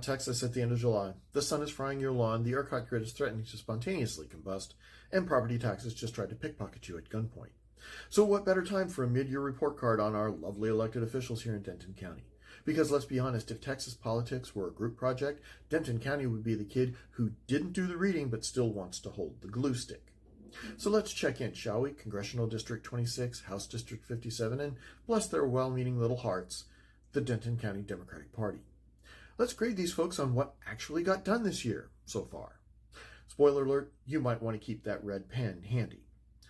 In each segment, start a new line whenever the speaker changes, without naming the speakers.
Texas at the end of July. The sun is frying your lawn, the ERCOT grid is threatening to spontaneously combust, and property taxes just tried to pickpocket you at gunpoint. So what better time for a mid-year report card on our lovely elected officials here in Denton County? Because let's be honest, if Texas politics were a group project, Denton County would be the kid who didn't do the reading but still wants to hold the glue stick. So let's check in, shall we? Congressional District 26, House District 57, and bless their well-meaning little hearts, the Denton County Democratic Party. Let's grade these folks on what actually got done this year so far. Spoiler alert, you might want to keep that red pen handy.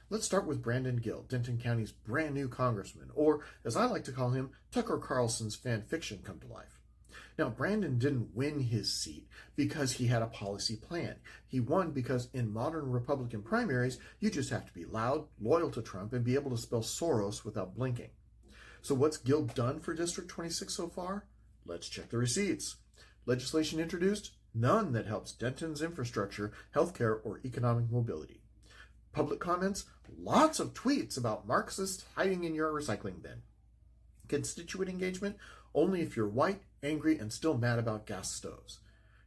Let's start with Brandon Gill, Denton County's brand new congressman, or as I like to call him, Tucker Carlson's fan fiction come to life. Now, Brandon didn't win his seat because he had a policy plan. He won because in modern Republican primaries, you just have to be loud, loyal to Trump, and be able to spell Soros without blinking. So what's Gill done for District 26 so far? Let's check the receipts. Legislation introduced? None that helps Denton's infrastructure, healthcare, or economic mobility. Public comments? Lots of tweets about Marxists hiding in your recycling bin. Constituent engagement? Only if you're white, angry, and still mad about gas stoves.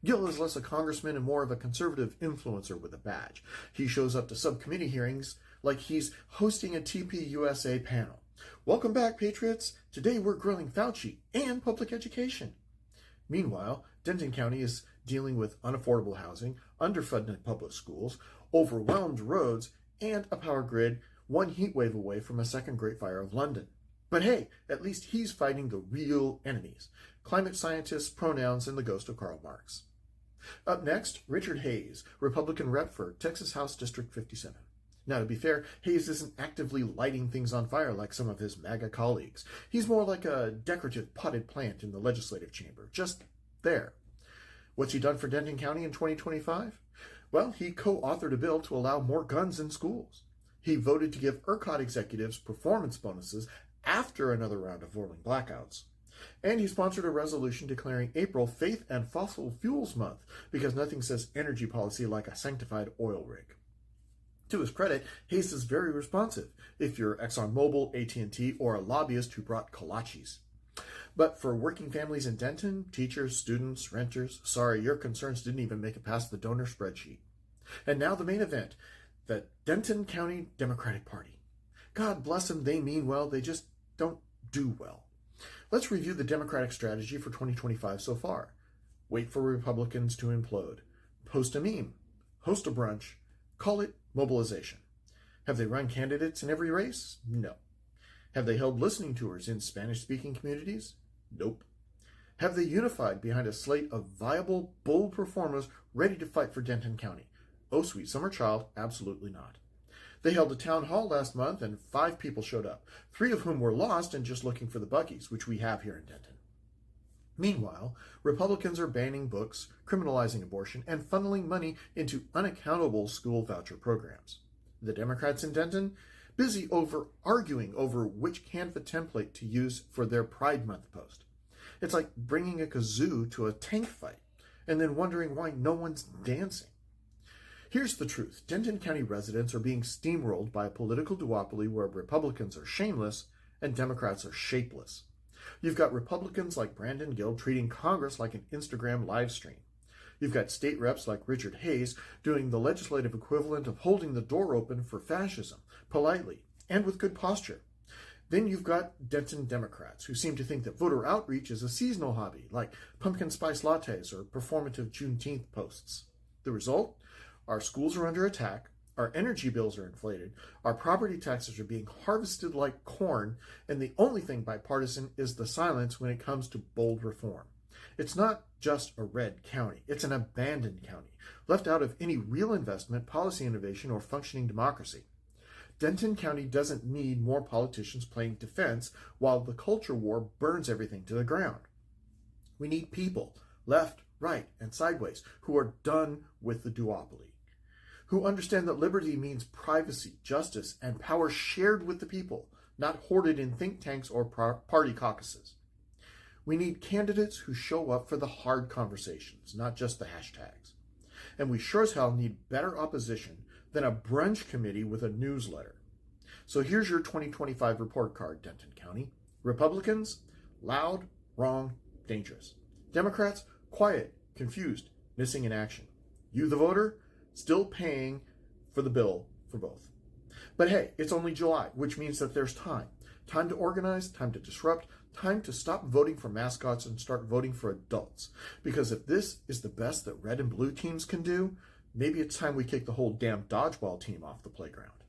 Gill is less a congressman and more of a conservative influencer with a badge. He shows up to subcommittee hearings like he's hosting a TPUSA panel. Welcome back, Patriots. Today we're grilling Fauci and public education. Meanwhile, Denton County is dealing with unaffordable housing, underfunded public schools, overwhelmed roads, and a power grid one heat wave away from a second Great Fire of London. But hey, at least he's fighting the real enemies: climate scientists, pronouns, and the ghost of Karl Marx. Up next, Richard Hayes, Republican rep for Texas House District 57. Now, to be fair, Hayes isn't actively lighting things on fire like some of his MAGA colleagues. He's more like a decorative potted plant in the legislative chamber, just there. What's he done for Denton County in 2025? Well, he co-authored a bill to allow more guns in schools. He voted to give ERCOT executives performance bonuses after another round of rolling blackouts. And he sponsored a resolution declaring April Faith and Fossil Fuels Month, because nothing says energy policy like a sanctified oil rig. To his credit, Hayes is very responsive if you're ExxonMobil, AT&T, or a lobbyist who brought kolaches. But for working families in Denton, teachers, students, renters, sorry, your concerns didn't even make it past the donor spreadsheet. And now the main event, the Denton County Democratic Party. God bless them, they mean well, they just don't do well. Let's review the Democratic strategy for 2025 so far. Wait for Republicans to implode. Post a meme. Host a brunch. Call it mobilization. Have they run candidates in every race? No. Have they held listening tours in Spanish-speaking communities? Nope. Have they unified behind a slate of viable, bold performers ready to fight for Denton County? Oh, sweet summer child, absolutely not. They held a town hall last month and 5 people showed up, 3 of whom were lost and just looking for the Buc-ee's, which we have here in Denton. Meanwhile, Republicans are banning books, criminalizing abortion, and funneling money into unaccountable school voucher programs. The Democrats in Denton, busy arguing over which Canva template to use for their Pride Month post. It's like bringing a kazoo to a tank fight and then wondering why no one's dancing. Here's the truth. Denton County residents are being steamrolled by a political duopoly where Republicans are shameless and Democrats are shapeless. You've got Republicans like Brandon Gill treating Congress like an Instagram live stream. You've got state reps like Richard Hayes doing the legislative equivalent of holding the door open for fascism, politely, and with good posture. Then you've got Denton Democrats who seem to think that voter outreach is a seasonal hobby, like pumpkin spice lattes or performative Juneteenth posts. The result? Our schools are under attack, our energy bills are inflated, our property taxes are being harvested like corn, and the only thing bipartisan is the silence when it comes to bold reform. It's not just a red county, it's an abandoned county, left out of any real investment, policy innovation, or functioning democracy. Denton County doesn't need more politicians playing defense while the culture war burns everything to the ground. We need people, left, right, and sideways, who are done with the duopoly, who understand that liberty means privacy, justice, and power shared with the people, not hoarded in think tanks or party caucuses. We need candidates who show up for the hard conversations, not just the hashtags. And we sure as hell need better opposition than a brunch committee with a newsletter. So here's your 2025 report card, Denton County. Republicans, loud, wrong, dangerous. Democrats, quiet, confused, missing in action. You, the voter, still paying for the bill for both. But hey, it's only July, which means that there's time. Time to organize, time to disrupt, time to stop voting for mascots and start voting for adults. Because if this is the best that red and blue teams can do, maybe it's time we kick the whole damn dodgeball team off the playground.